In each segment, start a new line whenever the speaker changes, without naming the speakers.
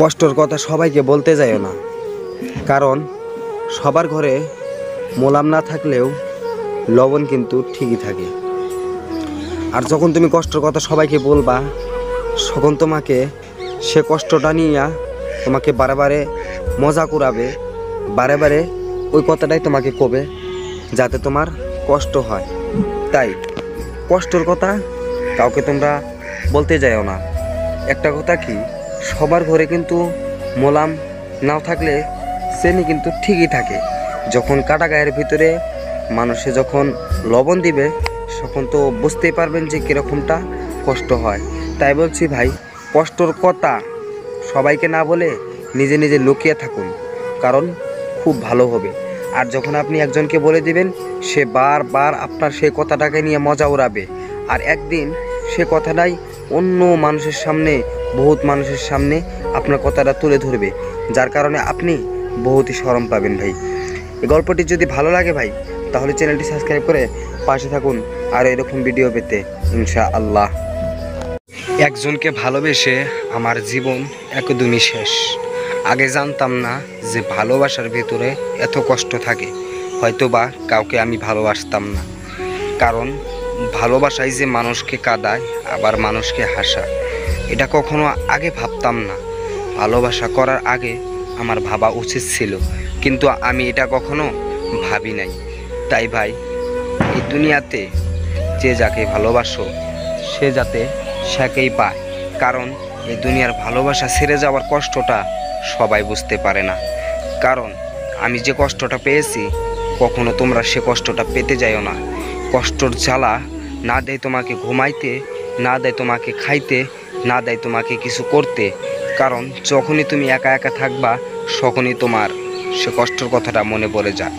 কষ্টর কথা সবাইকে বলতে যাইও না, কারণ সবার ঘরে মোলাম না থাকলেও লবণ কিন্তু ঠিকই থাকে। আর যখন তুমি কষ্টর কথা সবাইকে বলবা, তখন তোমাকে সে কষ্টটা নিয়ে তোমাকে বারে বারে মজা করাবে, বারে বারে ওই কথাটাই তোমাকে কবে, যাতে তোমার কষ্ট হয়। তাই কষ্টর কথা কাউকে তোমরা বলতে যাইও না। একটা কথা কি, সবার ঘরে কিন্তু মোলাম নাও থাকলে চেনি কিন্তু ঠিকই থাকে। যখন কাটা গায়ের ভিতরে মানুষে যখন লবণ দিবে, তখন তো বুঝতেই পারবেন যে কীরকমটা কষ্ট হয়। তাই বলছি ভাই, কষ্টর কথা সবাইকে না বলে নিজে নিজে লুকিয়ে থাকুন, কারণ খুব ভালো হবে। আর যখন আপনি একজনকে বলে দিবেন, সে বারবার আপনার সেই কথাটাকে নিয়ে মজা উড়াবে, আর একদিন সে কথাটাই অন্য মানুষের সামনে, বহুত মানুষের সামনে আপনার কথাটা তুলে ধরবে, যার কারণে আপনি বহুতই শরম পাবেন ভাই। এই গল্পটি যদি ভালো লাগে ভাই, তাহলে চ্যানেলটি সাবস্ক্রাইব করে পাশে থাকুন আর এরকম ভিডিও পেতে, ইনশাআল্লাহ। একজনকে ভালোবেসে আমার জীবন একদমই শেষ। আগে জানতাম না যে ভালোবাসার ভিতরে এত কষ্ট থাকে, হয়তোবা কাউকে আমি ভালোবাসতাম না, কারণ ভালোবাসায় যে মানুষকে কাঁদায় আবার মানুষকে হাসায়, এটা কখনো আগে ভাবতাম না। ভালোবাসা করার আগে আমার ভাবা উচিত ছিল, কিন্তু আমি এটা কখনো ভাবি নাই। তাই ভাই, এই দুনিয়াতে যে যাকে ভালোবাসো সে যাতে সেকেই পায়, কারণ এই দুনিয়ার ভালোবাসা ছেড়ে যাওয়ার কষ্টটা সবাই বুঝতে পারে না। কারণ আমি যে কষ্টটা পেয়েছি, কখনো তোমরা সে কষ্টটা পেতে যাইও না। কষ্টর জ্বালা না দেয় তোমাকে ঘুমাইতে, না দেয় তোমাকে খাইতে, না দেয় তোমাকে কিছু করতে, কারণ যখনই তুমি একা একা থাকবা, তখনই তোমার সে কষ্টর কথাটা মনে পড়ে যায়।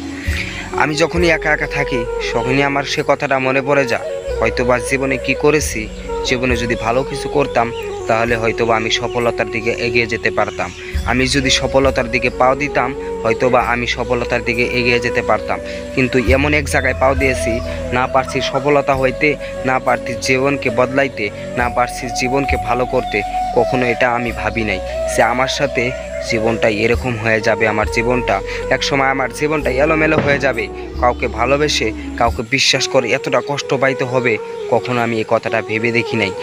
আমি যখনই একা একা থাকি, তখনই আমার সে কথাটা মনে পড়ে যায়, হয়তোবা জীবনে কি করেছি, জীবনে যদি ভালো কিছু করতাম, তাহলে হয়তোবা আমি সফলতার দিকে এগিয়ে যেতে পারতাম। আমি যদি সফলতার দিকে পাও দিতাম, হয়তোবা আমি সফলতার দিকে এগিয়ে যেতে পারতাম। কিন্তু এমন এক জায়গায় পাও দিয়েছি, না পারছি সফলতা হইতে, না পারছি জীবনকে বদলাইতে, না পারছি জীবনকে ভালো করতে। কখনো এটা আমি ভাবি নাই যে আমার সাথে জীবনটা এরকম হয়ে যাবে। আমার জীবনটা একসময় আমার জীবনটা এলোমেলো হয়ে যাবে। কাউকে ভালোবেসে, কাউকে বিশ্বাস করে এতটা কষ্ট পাইতে হবে, কখনো আমি এই কথাটা ভেবে দেখি নাই।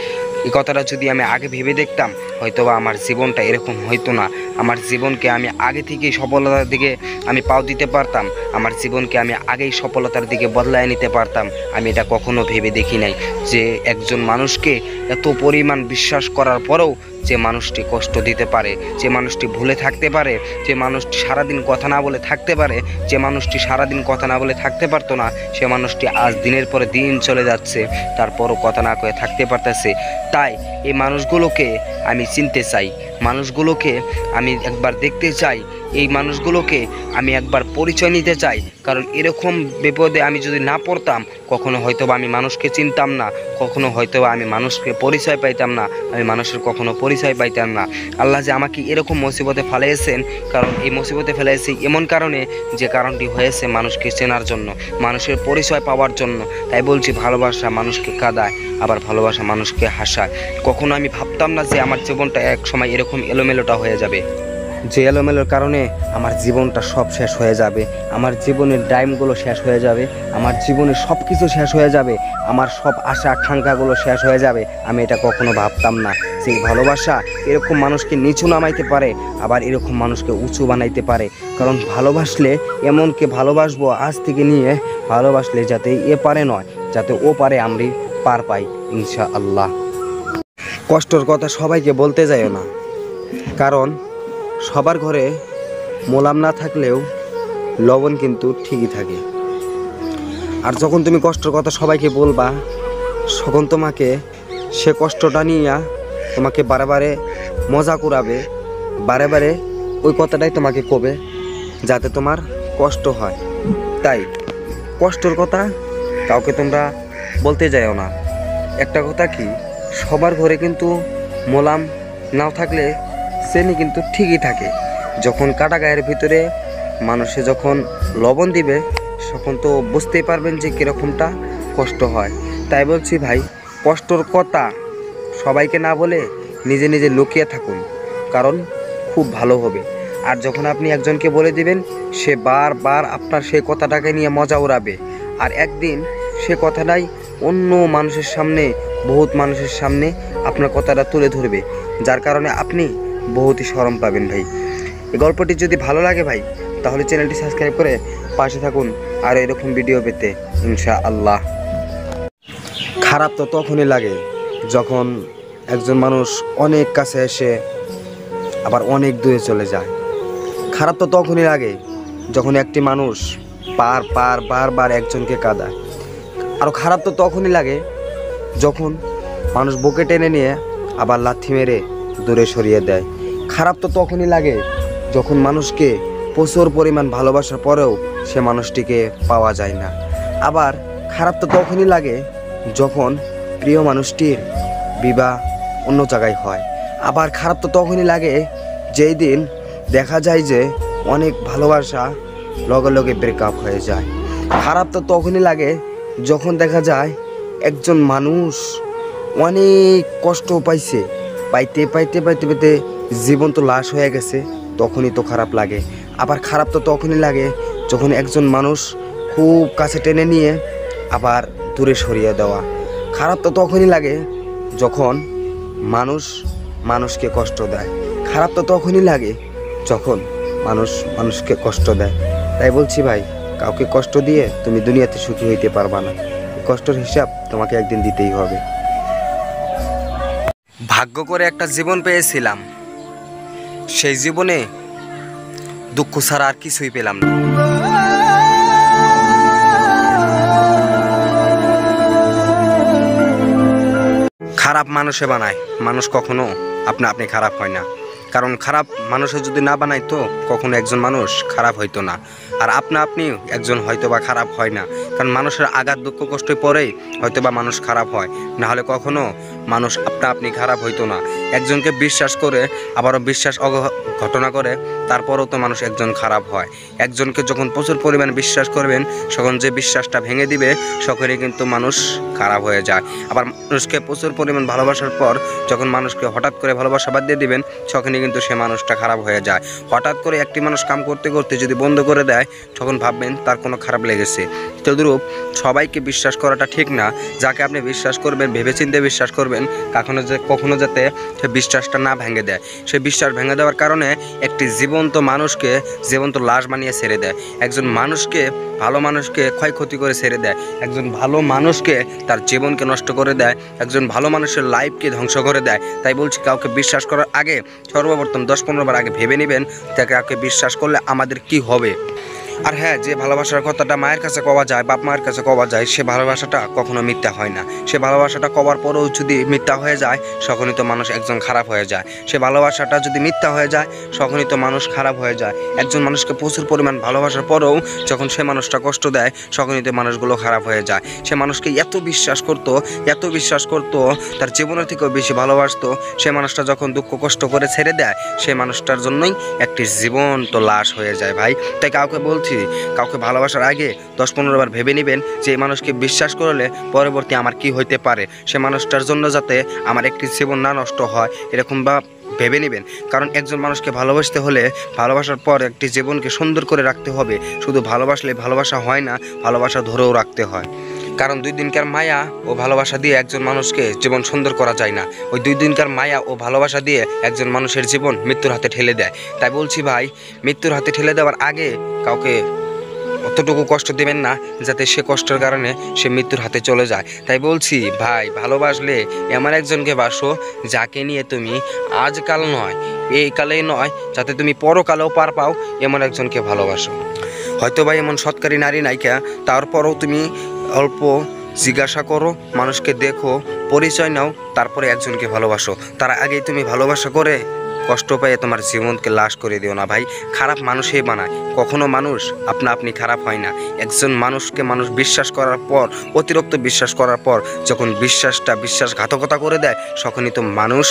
এই কথাটা যদি আমি আগে ভেবে দেখতাম, হয়তোবা আমার জীবনটা এরকম হইতো না। আমার জীবনকে আমি আগে থেকেই সফলতার দিকে আমি পাও দিতে পারতাম, আমার জীবনকে আমি আগেই সফলতার দিকে বদলায় নিতে পারতাম। আমি এটা কখনো ভেবে দেখি নাই যে একজন মানুষকে এত পরিমাণ বিশ্বাস করার পরেও যে মানুষটি কষ্ট দিতে পারে, যে মানুষটি ভুলে থাকতে পারে, যে মানুষটি সারাদিন কথা না বলে থাকতে পারে, যে মানুষটি সারাদিন কথা না বলে থাকতে পারতো না, সে মানুষটি আজ দিনের পরে দিন চলে যাচ্ছে, তারপরও কথা না কয়ে থাকতে পারতেছে। তাই এই মানুষগুলোকে আমি চিনতে চাই, মানুষগুলোকে আমি একবার দেখতে চাই, এই মানুষগুলোকে আমি একবার পরিচয় নিতে চাই। কারণ এরকম বিপদে আমি যদি না পড়তাম, কখনো হয়তো আমি মানুষকে চিনতাম না, কখনো হয়তো আমি মানুষকে পরিচয় পাইতাম না, আমি মানুষের কখনো পরিচয় পাইতাম না। আল্লাহ যে আমাকে এরকম মুসিবতে ফেলেছেন, কারণ এই মুসিবতে ফেলেছে এমন কারণে, যে কারণটি হয়েছে মানুষকে চেনার জন্য, মানুষের পরিচয় পাওয়ার জন্য। তাই বলছি, ভালোবাসা মানুষকে কাঁদায়, আবার ভালোবাসা মানুষকে হাসায়। কখনো আমি ভাবতাম না যে আমার জীবনটা এক সময় এরকম এলোমেলোটা হয়ে যাবে, যে এলোমেলোর কারণে আমার জীবনটা সব শেষ হয়ে যাবে, আমার জীবনের টাইমগুলো শেষ হয়ে যাবে, আমার জীবনের সব কিছু শেষ হয়ে যাবে, আমার সব আশা আকাঙ্ক্ষাগুলো শেষ হয়ে যাবে। আমি এটা কখনো ভাবতাম না যে ভালোবাসা এরকম মানুষকে নিচু নামাইতে পারে, আবার এরকম মানুষকে উঁচু বানাইতে পারে। কারণ ভালোবাসলে এমনকে ভালোবাসবো আজ থেকে নিয়ে, ভালোবাসলে যাতে এ পারে নয়, যাতে ও পারে আমরা পার পাই, ইনশাআল্লাহ। কষ্টর কথা সবাইকে বলতে যাইও না, কারণ সবার ঘরে মোলাম না থাকলেও লবণ কিন্তু ঠিকই থাকে। আর যখন তুমি কষ্টর কথা সবাইকে বলবা, তখন তোমাকে সে কষ্টটা নিয়ে তোমাকে বারে বারে মজা করাবে, বারে বারে ওই কথাটাই তোমাকে কবে, যাতে তোমার কষ্ট হয়। তাই কষ্টর কথা কাউকে তোমরা বলতে যাইও না। একটা কথা কি, সবার ঘরে কিন্তু মোলাম নাও থাকলে চেনি কিন্তু ঠিকই থাকে। যখন কাটা গায়ের ভিতরে মানুষে যখন লবণ দিবে, তখন তো বুঝতেই পারবেন যে কীরকমটা কষ্ট হয়। তাই বলছি ভাই, কষ্টর কথা সবাইকে না বলে নিজে নিজে লুকিয়ে থাকুন, কারণ খুব ভালো হবে। আর যখন আপনি একজনকে বলে দিবেন, সে বারবার আপনার সেই কথাটাকে নিয়ে মজা উড়াবে, আর একদিন সে কথাটাই অন্য মানুষের সামনে, বহুত মানুষের সামনে আপনার কথাটা তুলে ধরবে, যার কারণে আপনি বহুতই শরম পাবেন ভাই। এই গল্পটি যদি ভালো লাগে ভাই, তাহলে চ্যানেলটি সাবস্ক্রাইব করে পাশে থাকুন আর এরকম ভিডিও পেতে, ইনশাআল্লাহ। খারাপ তো তখনই লাগে যখন একজন মানুষ অনেক কাছে এসে আবার অনেক দূরে চলে যায়। খারাপ তো তখনই লাগে যখন একটি মানুষ বারবার একজনকে কাঁদায়। আরও খারাপ তো তখনই লাগে যখন মানুষ বুকে টেনে নিয়ে আবার লাথি মেরে দূরে সরিয়ে দেয়। খারাপ তো তখনই লাগে যখন মানুষকে প্রচুর পরিমাণ ভালোবাসার পরেও সে মানুষটিকে পাওয়া যায় না। আবার খারাপ তো তখনই লাগে যখন প্রিয় মানুষটির বিবাহ অন্য জায়গায় হয়। আবার খারাপ তো তখনই লাগে যেই দিন দেখা যায় যে অনেক ভালোবাসা লগে লগে ব্রেকআপ হয়ে যায়। খারাপ তো তখনই লাগে যখন দেখা যায় একজন মানুষ অনেক কষ্ট পাইছে, পাইতে জীবন তো লাশ হয়ে গেছে, তখনই তো খারাপ লাগে। আবার খারাপ তো তখনই লাগে যখন একজন মানুষ খুব কাছে টেনে নিয়ে আবার দূরে সরিয়ে দেওয়া। খারাপ তো তখনই লাগে যখন মানুষ মানুষকে কষ্ট দেয়। খারাপ তো তখনই লাগে যখন মানুষ মানুষকে কষ্ট দেয়। তাই বলছি ভাই, কাউকে কষ্ট দিয়ে তুমি দুনিয়াতে সুখী হইতে পারবা না। কষ্টের হিসাব তোমাকে একদিন দিতেই হবে। ভাগ্য করে একটা জীবন পেয়েছিলাম, সেই জীবনে দুঃখ ছাড়া আর কিছুই পেলাম না। খারাপ মানুষে বানায়, মানুষ কখনো আপনা আপনি খারাপ হয় না। কারণ খারাপ মানুষে যদি না বানাইতো কখনো একজন মানুষ খারাপ হইতো না। আর আপনা আপনি একজন হয়তো বা খারাপ হয় না, কারণ মানুষের আঘাত দুঃখ কষ্টে পরেই হয়তো বা মানুষ খারাপ হয়, না হলে কখনো মানুষ আপনা আপনি খারাপ হইতো না। একজনকে বিশ্বাস করে আবারও বিশ্বাস ঘটনা করে তারপরেও তো মানুষ একজন খারাপ হয়। একজনকে যখন প্রচুর পরিমাণে বিশ্বাস করবেন, তখন যে বিশ্বাসটা ভেঙে দিবে সকলেই কিন্তু মানুষ খারাপ হয়ে যায়। আবার মানুষকে প্রচুর পরিমাণ ভালোবাসার পর যখন মানুষকে হঠাৎ করে ভালোবাসা বাদ দিয়ে দিবেন, তখনই কিন্তু সে মানুষটা খারাপ হয়ে যায়। হঠাৎ করে একটি মানুষ কাম করতে করতে যদি বন্ধ করে দেয়, তখন ভাববেন তার কোনো খারাপ লেগেছে। তদ্রূপ সবাইকে বিশ্বাস করাটা ঠিক না। যাকে আপনি বিশ্বাস করবেন ভেবেচিন্তে বিশ্বাস করবেন, কখনো যাতে সে বিশ্বাসটা না ভেঙে দেয়। সে বিশ্বাস ভেঙে দেওয়ার কারণে একটি জীবন্ত মানুষকে জীবন্ত লাশ বানিয়ে ছেড়ে দেয়। একজন মানুষকে, ভালো মানুষকে ক্ষয়ক্ষতি করে ছেড়ে দেয়। একজন ভালো মানুষকে তার জীবনকে নষ্ট করে দেয়। একজন ভালো মানুষের লাইফকে ধ্বংস করে দেয়। তাই বলছি, কাউকে বিশ্বাস করার আগে সর্বপ্রথম 10-15 বার আগে ভেবে নেবেন তাকে কাউকে বিশ্বাস করলে আমাদের কি হবে। আর হ্যাঁ, যে ভালোবাসার কথাটা মায়ের কাছে কওয়া যায়, বাপ মায়ের কাছে কওয়া যায়, সে ভালোবাসাটা কখনো মিথ্যা হয় না। সে ভালোবাসাটা কওয়ার পরেও যদি মিথ্যা হয়ে যায়, তখনই তো মানুষ একজন খারাপ হয়ে যায়। সে ভালোবাসাটা যদি মিথ্যা হয়ে যায়, তখনই তো মানুষ খারাপ হয়ে যায়। একজন মানুষকে প্রচুর পরিমাণ ভালোবাসার পরেও যখন সে মানুষটা কষ্ট দেয়, তখনই তো মানুষগুলো খারাপ হয়ে যায়। সে মানুষকে এত বিশ্বাস করতো, তার জীবনের থেকেও বেশি ভালোবাসতো। সে মানুষটা যখন দুঃখ কষ্ট করে ছেড়ে দেয়, সে মানুষটার জন্যই একটি জীবন্ত লাশ হয়ে যায় ভাই। তাই কাউকে ভালোবাসার আগে 10-15 বার ভেবে নেবেন যে এই মানুষকে বিশ্বাস করলে পরবর্তী আমার কি হইতে পারে। সে মানুষটার জন্য যাতে আমার একটি জীবন না নষ্ট হয়, এরকম বা ভেবে নেবেন। কারণ একজন মানুষকে ভালোবাসতে হলে ভালোবাসার পর একটি জীবনকে সুন্দর করে রাখতে হবে। শুধু ভালোবাসলে ভালোবাসা হয় না, ভালোবাসা ধরেও রাখতে হয়। কারণ 2 দিনকার মায়া ও ভালোবাসা দিয়ে একজন মানুষকে জীবন সুন্দর করা যায় না। ওই 2 দিনকার মায়া ও ভালোবাসা দিয়ে একজন মানুষের জীবন মৃত্যুর হাতে ঠেলে দেয়। তাই বলছি ভাই, মৃত্যুর হাতে ঠেলে দেওয়ার আগে কাউকে অতটুকু কষ্ট দেবেন না যাতে সে কষ্টের কারণে সে মৃত্যুর হাতে চলে যায়। তাই বলছি ভাই, ভালোবাসলে এমন একজনকে বাসো যাকে নিয়ে তুমি আজকাল নয়, এই কালেই নয়, যাতে তুমি পরকালেও পার পাও, এমন একজনকে ভালোবাসো। হয়তো ভাই এমন সৎকারী নারী নায়িকা, তারপরও তুমি অল্প জিজ্ঞাসা করো, মানুষকে দেখো, পরিচয় নাও, তারপরে একজনকে ভালোবাসো। তার আগেই তুমি ভালোবাসা করে কষ্ট পেয়ে তোমার জীবনকে লাশ করে দিও না ভাই। খারাপ মানুষই বানায়, কখনো মানুষ আপনা আপনি খারাপ হয় না। একজন মানুষকে মানুষ বিশ্বাস করার পর, অতিরিক্ত বিশ্বাস করার পর যখন বিশ্বাসঘাতকতা করে দেয়, তখনই তো মানুষ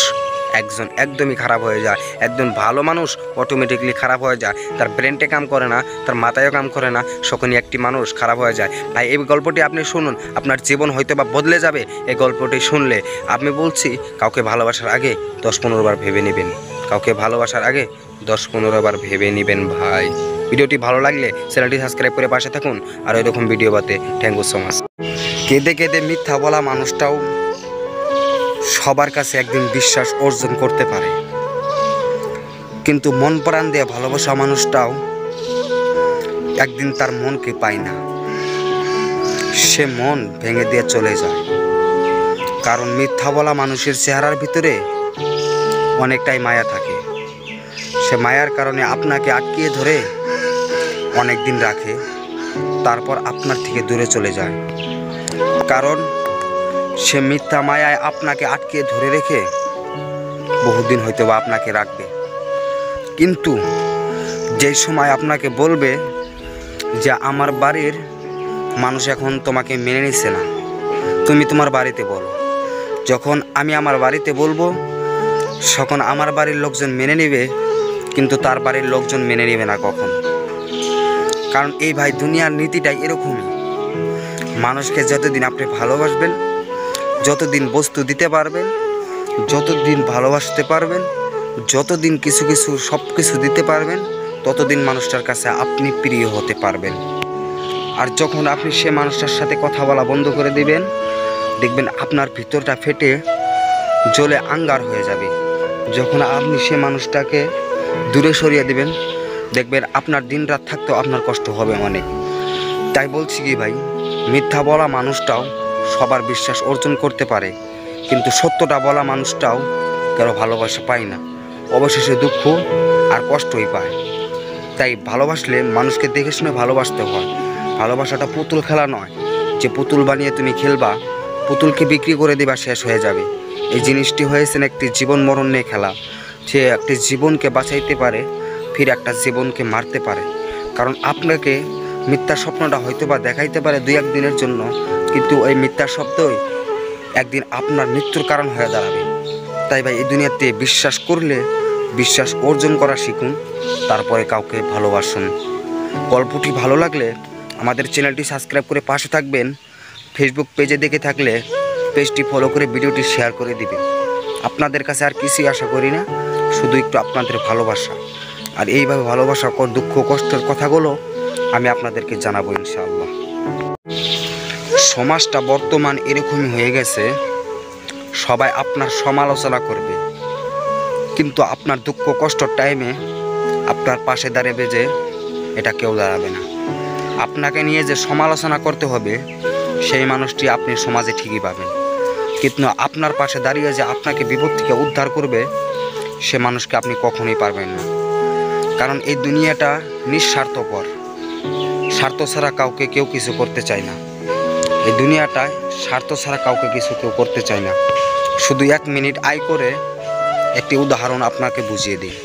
একদমই খারাপ হয়ে যায়। একজন ভালো মানুষ অটোমেটিকলি খারাপ হয়ে যায়। তার ব্রেনটে কাম করে না, তার মাথায়ও কাম করে না, তখনই একটি মানুষ খারাপ হয়ে যায়। ভাই এই গল্পটি আপনি শুনুন, আপনার জীবন হয়তো বা বদলে যাবে এই গল্পটি শুনলে। আমি বলছি, কাউকে ভালোবাসার আগে 10-15 বার ভেবে নেবেন। কাউকে ভালোবাসার আগে 10-15 বার ভেবে নেবেন ভাই। ভিডিওটি ভালো লাগলে চ্যানেলটি সাবস্ক্রাইব করে পাশে থাকুন আর এরকম ভিডিও পাতে থ্যাংক ইউ সো মাচ। কেঁদে কেঁদে মিথ্যা বলা মানুষটাও সবার কাছে একদিন বিশ্বাস অর্জন করতে পারে, কিন্তু মন প্রাণ দিয়ে ভালোবাসা মানুষটাও একদিন তার মনকে পায় না, সে মন ভেঙে দিয়ে চলে যায়। কারণ মিথ্যা বলা মানুষের চেহারার ভিতরে অনেকটাই মায়া থাকে, সে মায়ার কারণে আপনাকে আটকিয়ে ধরে অনেক দিন রাখে, তারপর আপনার থেকে দূরে চলে যায়। কারণ সে মিথ্যা মায়ায় আপনাকে আটকিয়ে ধরে রেখে বহুদিন হয়তো বা আপনাকে রাখবে, কিন্তু যেই সময় আপনাকে বলবে যে আমার বাড়ির মানুষ এখন তোমাকে মেনে নিচ্ছে না, তুমি তোমার বাড়িতে বলো, যখন আমি আমার বাড়িতে বলবো তখন আমার বাড়ির লোকজন মেনে নেবে, কিন্তু তার বাড়ির লোকজন মেনে নেবে না কখন। কারণ এই ভাই দুনিয়ার নীতিটাই এরকমই, মানুষকে যতদিন আপনি ভালোবাসবেন, যতদিন বস্তু দিতে পারবেন, যতদিন ভালোবাসতে পারবেন, যতদিন কিছু কিছু সব কিছু দিতে পারবেন, ততদিন মানুষটার কাছে আপনি প্রিয় হতে পারবেন। আর যখন আপনি সে মানুষটার সাথে কথা বলা বন্ধ করে দিবেন, দেখবেন আপনার ভিতরটা ফেটে জ্বলে আঙ্গার হয়ে যাবে। যখন আপনি সে মানুষটাকে দূরে সরিয়ে দিবেন, দেখবেন আপনার দিন রাত থাকতেও আপনার কষ্ট হবে অনেক। তাই বলছি কি ভাই, মিথ্যা বলা মানুষটাও সবার বিশ্বাস অর্জন করতে পারে, কিন্তু সত্যটা বলা মানুষটাও কারো ভালোবাসা পায় না, অবশেষে দুঃখ আর কষ্টই পায়। তাই ভালোবাসলে মানুষকে দেখে শুনে ভালোবাসতে হয়। ভালোবাসাটা পুতুল খেলা নয় যে পুতুল বানিয়ে তুমি খেলবা, পুতুলকে বিক্রি করে দিবা, শেষ হয়ে যাবে। এই জিনিসটি হয়েছে একটি জীবন মরণ নিয়ে খেলা। সে একটি জীবনকে বাঁচাইতে পারে, ফির একটা জীবনকে মারতে পারে। কারণ আপনাকে মিথ্যা স্বপ্নটা হয়তো বা দেখাইতে পারে 2-1 দিনের জন্য, কিন্তু ওই মিথ্যা শব্দই একদিন আপনার মৃত্যুর কারণ হয়ে দাঁড়াবে। তাই ভাই এই দুনিয়াতে বিশ্বাস করলে বিশ্বাস অর্জন করা শিখুন, তারপরে কাউকে ভালোবাসুন। গল্পটি ভালো লাগলে আমাদের চ্যানেলটি সাবস্ক্রাইব করে পাশে থাকবেন। ফেসবুক পেজে দেখে থাকলে পেজটি ফলো করে ভিডিওটি শেয়ার করে দিবেন। আপনাদের কাছে আর কিছুই আশা করি না, শুধু একটু আপনাদের ভালোবাসা। আর এইভাবে ভালোবাসা দুঃখ কষ্টের কথাগুলো আমি আপনাদেরকে জানাবো ইনশাআল্লাহ। সমাজটা বর্তমান এরকমই হয়ে গেছে, সবাই আপনার সমালোচনা করবে, কিন্তু আপনার দুঃখ কষ্টর টাইমে আপনার পাশে দাঁড়াবে যে এটা কেউ দাঁড়াবে না। আপনাকে নিয়ে যে সমালোচনা করতে হবে সেই মানুষটি আপনি সমাজে ঠিকই পাবেন, কিন্তু আপনার পাশে দাঁড়িয়ে যে আপনাকে বিপদ থেকে উদ্ধার করবে সে মানুষকে আপনি কখনোই পারবেন না। কারণ এই দুনিয়াটা নিঃস্বার্থপর, স্বার্থ ছাড়া কাউকে কেউ কিছু করতে চায় না। এই দুনিয়াটায় স্বার্থ ছাড়া কাউকে কিছু কেউ করতে চায় না। শুধু 1 মিনিট আয় করে একটি উদাহরণ আপনাকে বুঝিয়ে দিই।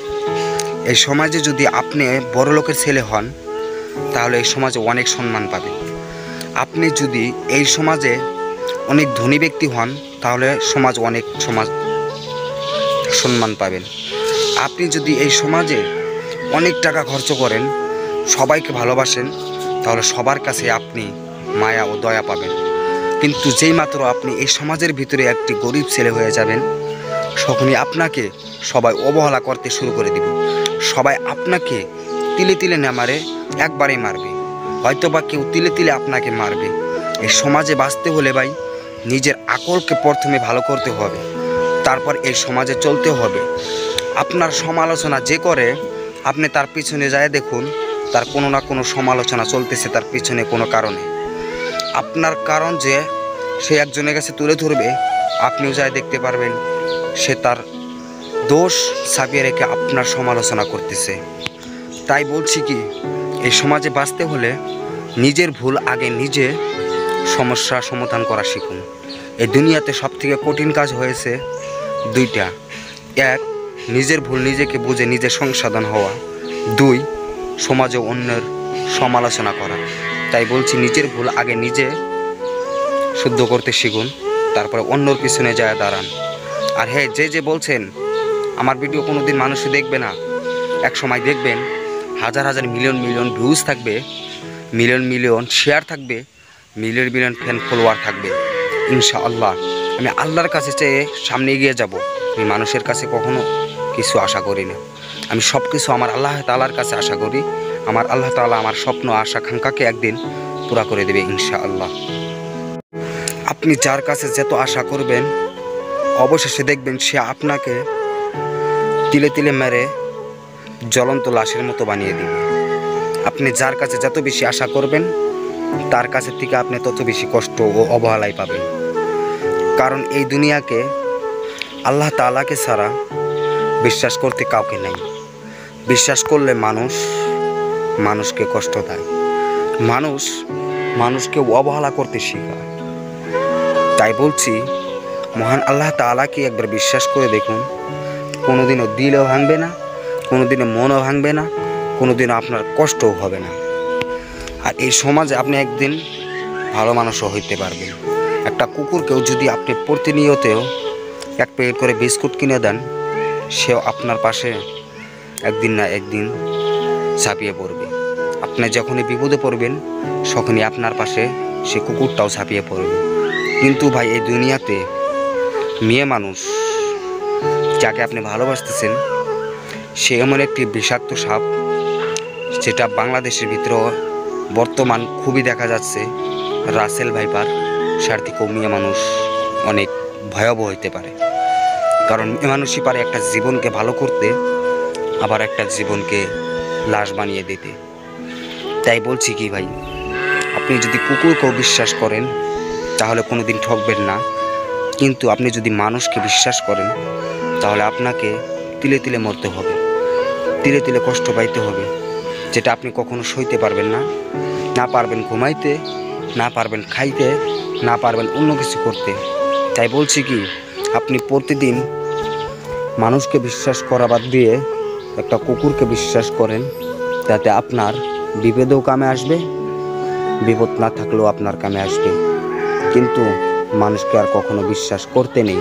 এই সমাজে যদি আপনি বড় লোকের ছেলে হন তাহলে এই সমাজে অনেক সম্মান পাবেন। আপনি যদি এই সমাজে অনেক ধনী ব্যক্তি হন তাহলে সমাজ সম্মান পাবেন। আপনি যদি এই সমাজে অনেক টাকা খরচ করেন, সবাইকে ভালোবাসেন, তাহলে সবার কাছে আপনি মায়া ও দয়া পাবেন। কিন্তু যেই মাত্র আপনি এই সমাজের ভিতরে একটি গরিব ছেলে হয়ে যাবেন, তখনই আপনাকে সবাই অবহেলা করতে শুরু করে দিবে। সবাই আপনাকে তিলে তিলে না মারে, একবারেই মারবে, হয়তো বা কেউ তিলে তিলে আপনাকে মারবে। এই সমাজে বাঁচতে হলে ভাই নিজের আকলকে প্রথমে ভালো করতে হবে, তারপর এই সমাজে চলতে হবে। আপনার সমালোচনা যে করে আপনি তার পিছনে যায় দেখুন, তার কোনো না কোনো সমালোচনা চলতেছে তার পিছনে কোনো কারণে। আপনার কারণ যে সে একজনের কাছে তুলে ধরবে, আপনিও যায় দেখতে পারবেন সে তার দোষ ছাপিয়ে রেখে আপনার সমালোচনা করতেছে। তাই বলছি কি, এই সমাজে বাঁচতে হলে নিজের ভুল আগে নিজে সমস্যা সমাধান করা শিখুন। এই দুনিয়াতে সবথেকে কঠিন কাজ হয়েছে 2টা। 1, নিজের ভুল নিজেকে বুঝে নিজে সংশোধন হওয়া। 2, সমাজে অন্যের সমালোচনা করা। তাই বলছি নিজের ভুল আগে নিজে শুদ্ধ করতে শিখুন, তারপরে অন্যর পিছনে যায় দাঁড়ান। আর হ্যাঁ, যে বলছেন আমার ভিডিও কোনো দিন মানুষে দেখবে না, এক সময় দেখবেন হাজার হাজার মিলিয়ন মিলিয়ন ভিউজ থাকবে, মিলিয়ন মিলিয়ন শেয়ার থাকবে, মিলিয়ন মিলিয়ন ফ্যান ফলোয়ার থাকবে। ইনশাআল্লাহ আমি আল্লাহর কাছে চেয়ে সামনে এগিয়ে যাব। আমি মানুষের কাছে কখনো কিছু আশা করি না। আমি সব কিছু আমার আল্লাহ তাআলার কাছে আশা করি। আমার আল্লাহ তাআলা আমার স্বপ্ন আশা আকাঙ্ক্ষাকে একদিন পুরা করে দেবে ইনশাআল্লাহ। আপনি যার কাছে যত আশা করবেন অবশেষে দেখবেন সে আপনাকে তিলে তিলে মেরে জ্বলন্ত লাশের মতো বানিয়ে দিবে। আপনি যার কাছে যত বেশি আশা করবেন তার কাছে থেকে আপনি তত বেশি কষ্ট ও অবহেলাই পাবেন। কারণ এই দুনিয়াকে আল্লাহ তাআলাকে ছাড়া বিশ্বাস করতে কাউকে নেই। বিশ্বাস করলে মানুষকে কষ্ট দেয়, মানুষকে অবহেলা করতে শেখায়। তাই বলছি, মহান আল্লাহ তাআলাকে একবার বিশ্বাস করে দেখুন। কোনোদিনও দিলও ভাঙবে না, কোনোদিনও মনও ভাঙবে না, কোনোদিনও আপনার কষ্টও হবে না। আর এই সমাজে আপনি একদিন ভালো মানুষও হইতে পারবেন। একটা কুকুরকেও যদি আপনি প্রতিনিয়তেও এক প্যাকেট করে বিস্কুট কিনে দেন, সেও আপনার পাশে একদিন না একদিন ঝাঁপিয়ে পড়বে। আপনি যখনই বিপদে পড়বেন তখনই আপনার পাশে সে কুকুরটাও ঝাঁপিয়ে পড়বে। কিন্তু ভাই, এই দুনিয়াতে মেয়ে মানুষ যাকে আপনি ভালোবাসতেছেন সে এমন একটি বিষাক্ত সাপ, যেটা বাংলাদেশের ভিতরেও বর্তমান খুবই দেখা যাচ্ছে। রাসেল ভাইপার সার থেকেও মেয়ে মানুষ অনেক ভয়াবহ হইতে পারে। কারণ মেয়ে মানুষই পারে একটা জীবনকে ভালো করতে, আবার একটা জীবনকে লাশ বানিয়ে দিতে। তাই বলছি কি ভাই, আপনি যদি কুকুরকেও বিশ্বাস করেন তাহলে কোনো দিন ঠকবেন না। কিন্তু আপনি যদি মানুষকে বিশ্বাস করেন তাহলে আপনাকে তিলে তিলে মরতে হবে, তিলে তিলে কষ্ট পাইতে হবে, যেটা আপনি কখনো সইতে পারবেন না। না পারবেন ঘুমাইতে, না পারবেন খাইতে, না পারবেন অন্য কিছু করতে। তাই বলছি কি, আপনি প্রতিদিন মানুষকে বিশ্বাস করা বাদ দিয়ে একটা কুকুরকে বিশ্বাস করেন, যাতে আপনার বিপদেও কামে আসবে, বিপদ না থাকলেও আপনার কামে আসবে। কিন্তু মানুষকে আর কখনো বিশ্বাস করতে নেই।